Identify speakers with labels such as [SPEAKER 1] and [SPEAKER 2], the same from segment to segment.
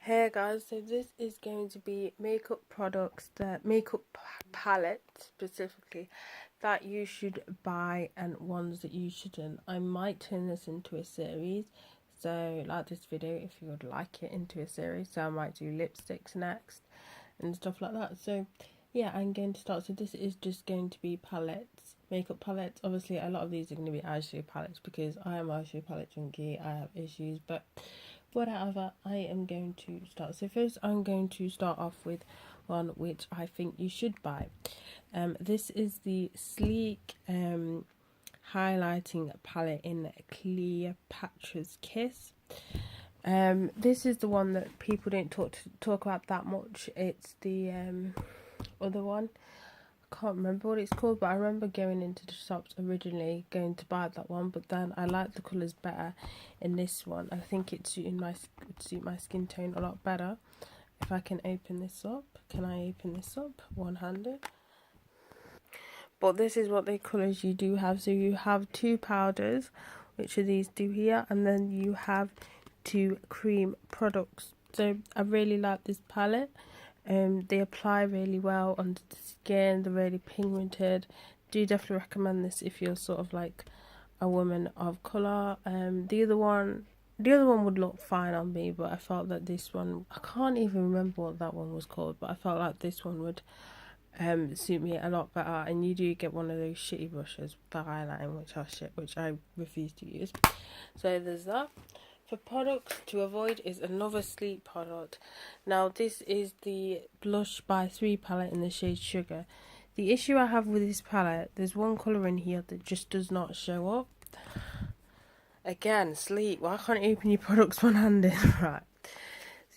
[SPEAKER 1] Hey guys, so this is going to be makeup products, palette specifically, that you should buy and ones that you shouldn't. I might turn this into a series, so like this video if you would like it into a series. So I might do lipsticks next and stuff like that. So yeah, I'm going to start. So this is just going to be palettes, makeup palettes. Obviously a lot of these are going to be eyeshadow palettes because I am eyeshadow palette junkie. I have issues, but whatever, I am going to start. So first I'm going to start off with one which I think you should buy. This is the Sleek highlighting palette in Cleopatra's Kiss. This is the one that people don't talk about that much. It's the other one. Can't remember what it's called, but I remember going into the shops originally going to buy that one, but then I like the colours better in this one. I think it would suit my skin tone a lot better. If I can open this up, can I open this up one-handed? But this is what the colours you do have. So you have two powders, which are these two here, and then you have two cream products. So I really like this palette. They apply really well on the skin. They're really pigmented. Do definitely recommend this if you're sort of like a woman of colour. The other one would look fine on me, but I felt that this one, I can't even remember what that one was called, but I felt like this one would suit me a lot better. And you do get one of those shitty brushes for highlighting, which are shit, which I refuse to use. So there's that. For products to avoid is another Sleek product. Now this is the Blush by 3 palette in the shade Sugar. The issue I have with this palette, there's one colour in here that just does not show up. Again, Sleek, why can't you open your products one-handed? Right.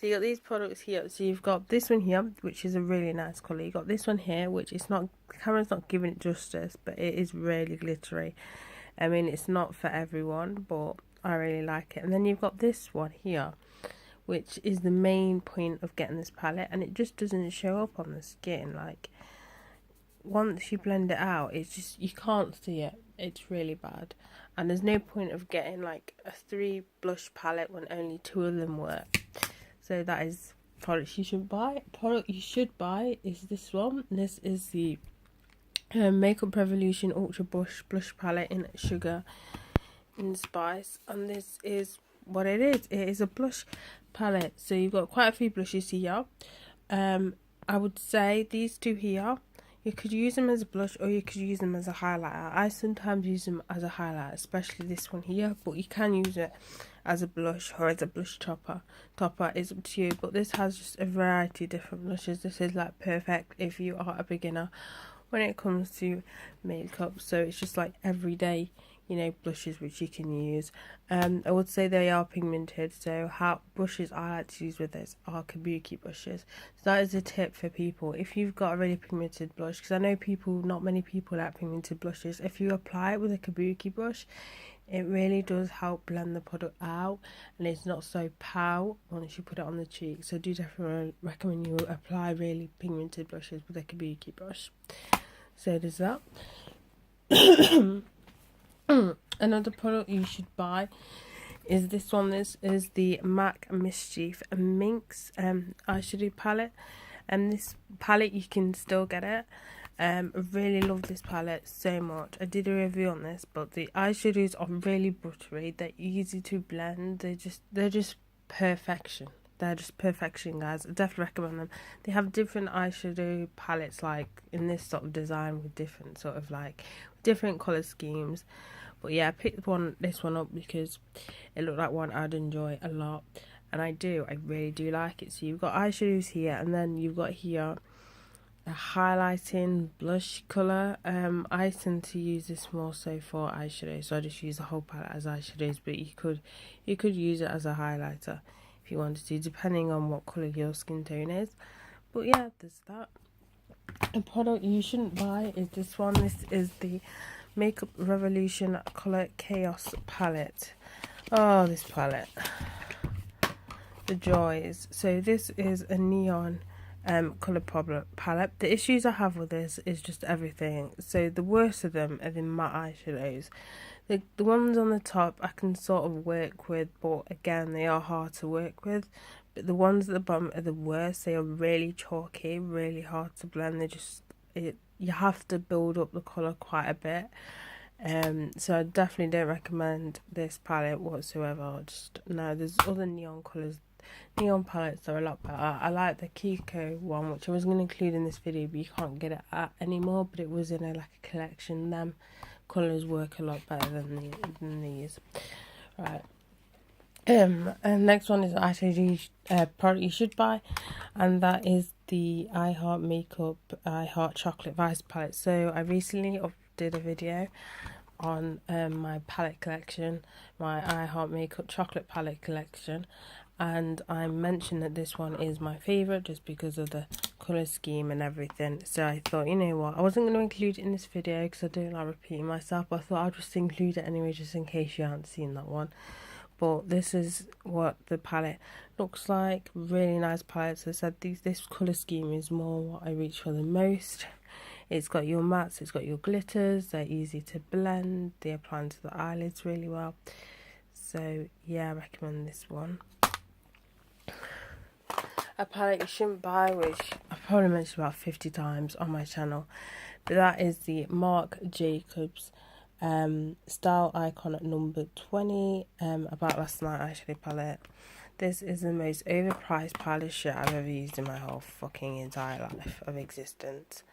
[SPEAKER 1] So you got these products here. So you've got this one here, which is a really nice colour. You got this one here, which is not, the camera's not giving it justice, but it is really glittery. I mean, it's not for everyone, but I really like it. And then you've got this one here, which is the main point of getting this palette, and it just doesn't show up on the skin. Like, once you blend it out, it's just, you can't see it. It's really bad. And there's no point of getting like a 3 blush palette when only 2 of them work. So that is products you should buy. Product you should buy is this one. This is the Makeup Revolution Ultra Blush Palette in Sugar and Spice, and this is what it is. It is a blush palette. So you've got quite a few blushes here. I would say these two here, you could use them as a blush or you could use them as a highlighter. I sometimes use them as a highlighter, especially this one here, but you can use it as a blush or as a blush topper. Topper is up to you, but this has just a variety of different blushes. This is like perfect if you are a beginner when it comes to makeup. So it's just like everyday, you know, blushes which you can use. I would say they are pigmented, so how brushes I like to use with this are kabuki brushes. So that is a tip for people if you've got a really pigmented blush, because I know not many people like pigmented blushes. If you apply it with a kabuki brush, it really does help blend the product out, and it's not so pow once you put it on the cheek. So do definitely recommend you apply really pigmented blushes with a kabuki brush. So there's that. Another product you should buy is this one. This is the MAC Mischief Minx eyeshadow palette, and this palette you can still get it. I really love this palette so much. I did a review on this, but the eyeshadows are really buttery. They're easy to blend. They're just perfection. They're just perfection, guys. I definitely recommend them. They have different eyeshadow palettes, like in this sort of design, with different sort of like different color schemes. But yeah, I picked this one up because it looked like one I'd enjoy a lot, and I really do like it. So you've got eyeshadows here, and then you've got here a highlighting blush colour. I tend to use this more so for eyeshadow, so I just use the whole palette as eyeshadows, but you could use it as a highlighter if you wanted to, depending on what colour your skin tone is. But yeah, there's that. A product you shouldn't buy is this one. This is the Makeup Revolution Colour Chaos palette. Oh, this palette, the joys. So this is a neon colour palette. The issues I have with this is just everything. So the worst of them are the matte eyeshadows. The ones on the top I can sort of work with, but again they are hard to work with. But the ones at the bottom are the worst. They are really chalky, really hard to blend. You have to build up the colour quite a bit. So I definitely don't recommend this palette whatsoever. Just no, there's other neon colours. Neon palettes are a lot better. I like the Kiko one, which I was going to include in this video, but you can't get it anymore. But it was in a collection. Them colours work a lot better than these. Right. And next one is actually product you should buy, and that is the I Heart Makeup I Heart Chocolate Vice palette. So I recently did a video on my palette collection, my I Heart Makeup chocolate palette collection, and I mentioned that this one is my favourite just because of the colour scheme and everything. So I thought, you know what, I wasn't going to include it in this video because I don't like repeating myself, but I thought I'd just include it anyway just in case you haven't seen that one. But this is what the palette looks like. Really nice palette. So I said this colour scheme is more what I reach for the most. It's got your mattes, it's got your glitters, they're easy to blend, they apply to the eyelids really well. So yeah, I recommend this one. A palette you shouldn't buy, which I've probably mentioned about 50 times on my channel, but that is the Marc Jacobs Style Icon number 20 About Last Night eyeshadow palette. This is the most overpriced palette shit I've ever used in my whole fucking entire life of existence.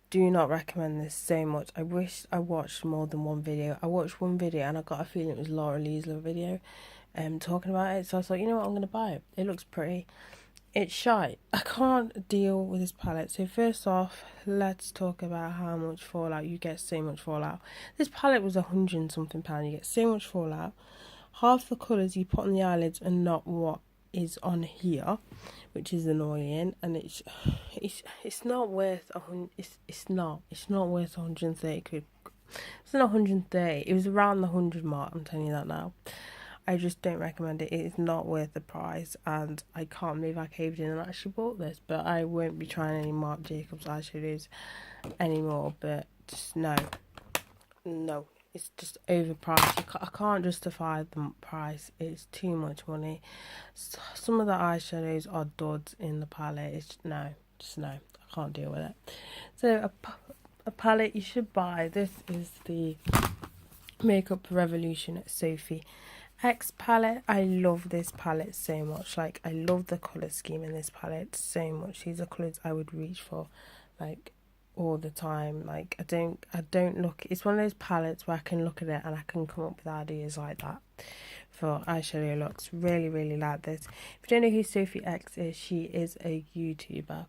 [SPEAKER 1] Do not recommend this so much. I wish I watched more than one video. I watched one video and I got a feeling it was Laura Lee's little video talking about it. So I thought, you know what, I'm going to buy it. It looks pretty. It's shite. I can't deal with this palette. So first off, let's talk about how much fallout. You get so much fallout. This palette was £100 and something. You get so much fallout. Half the colours you put on the eyelids are not what is on here, which is annoying, and it's not worth it's not worth 130 quid. It's not 130. It was around the 100 mark. I'm telling you that now. I just don't recommend it. It is not worth the price, and I can't believe I caved in and actually bought this. But I won't be trying any Marc Jacobs eyeshadows anymore. But just no, it's just overpriced. I can't justify the price. It's too much money. Some of the eyeshadows are duds in the palette. It's no. I can't deal with it. So a palette you should buy. This is the Makeup Revolution Sophie X palette. I love this palette so much. Like, I love the colour scheme in this palette so much. These are colours I would reach for, like, all the time. Like, I don't look, it's one of those palettes where I can look at it and I can come up with ideas like that for eyeshadow looks. Really, really like this. If you don't know who Sophie X is, she is a YouTuber.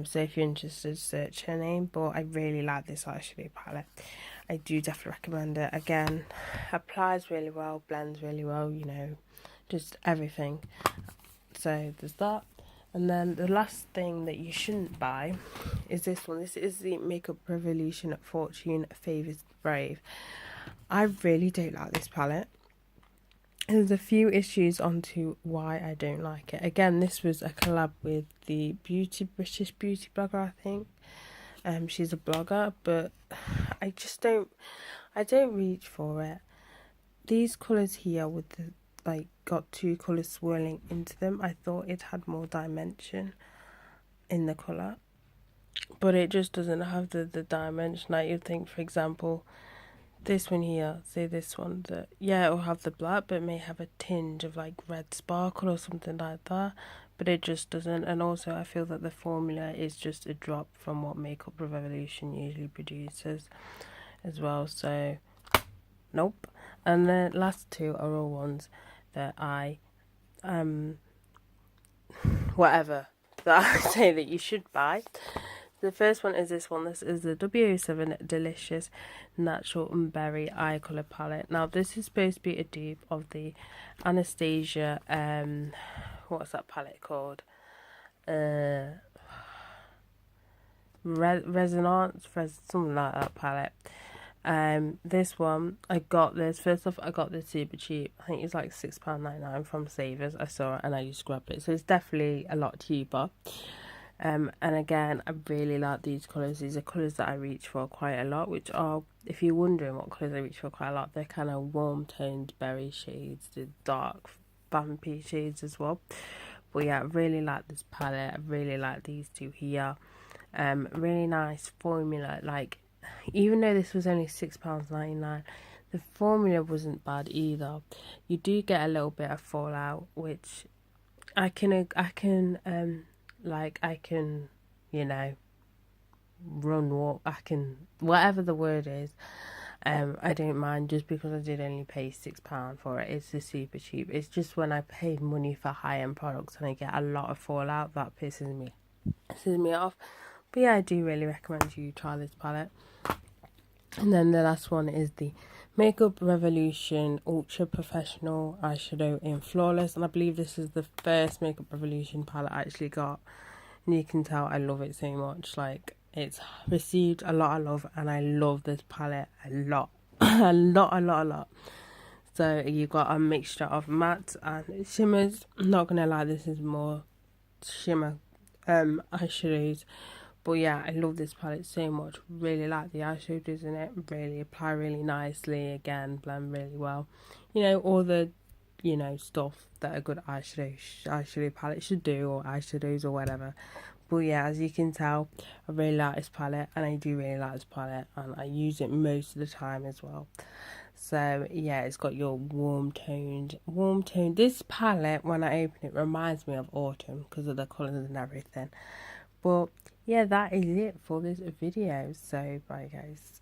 [SPEAKER 1] So if you're interested, search her name. But I really like this eyeshadow palette. I do definitely recommend it. Again, applies really well, blends really well, you know, just everything. So there's that. And then the last thing that you shouldn't buy is this one. This is the Makeup Revolution Fortune Favours Brave. I really don't like this palette. There's a few issues onto why I don't like it. Again, this was a collab with the British beauty blogger, I think. She's a blogger, but I don't reach for it. These colours here with the, like, got two colours swirling into them. I thought it had more dimension in the colour, but it just doesn't have the dimension. Like, you'd think, for example, this one here, say this one, that yeah, it'll have the black, but it may have a tinge of like red sparkle or something like that, but it just doesn't. And also I feel that the formula is just a drop from what Makeup Revolution usually produces as well. So nope. And the last two are all ones that I whatever that I say that you should buy. The first one is this one. This is the W07 Delicious Natural Berry Eye Colour Palette. Now, this is supposed to be a dupe of the Anastasia, what's that palette called? Resonance, something like that palette. This one, I got this. First off, I got this super cheap. I think it was like £6.99 from Savers. I saw it and I just grabbed it. So it's definitely a lot cheaper. And again, I really like these colours. These are colours that I reach for quite a lot, which are, if you're wondering what colours I reach for quite a lot, they're kind of warm toned berry shades, the dark vampy shades as well. But yeah, I really like this palette. I really like these two here. Really nice formula. Like, even though this was only £6.99, the formula wasn't bad either. You do get a little bit of fallout, which I can you know, walk, I can, whatever the word is, I don't mind, just because I did only pay £6 for it. It's just super cheap. It's just when I pay money for high-end products and I get a lot of fallout, that pisses me off. But yeah, I do really recommend you try this palette. And then the last one is the Makeup Revolution Ultra Professional Eyeshadow in Flawless. And I believe this is the first Makeup Revolution palette I actually got. And you can tell I love it so much. Like, it's received a lot of love, and I love this palette a lot. a lot. So you got a mixture of matte and shimmers. I'm not gonna lie, this is more shimmer eyeshadows. But yeah, I love this palette so much. Really like the eyeshadows in it. Really apply really nicely. Again, blend really well. You know, all the, you know, stuff that a good eyeshadow palette should do, or eyeshadows or whatever. But yeah, as you can tell, I really like this palette, and I do really like this palette, and I use it most of the time as well. So yeah, it's got your warm toned. This palette, when I open it, reminds me of autumn because of the colours and everything. But yeah, that is it for this video. So bye guys.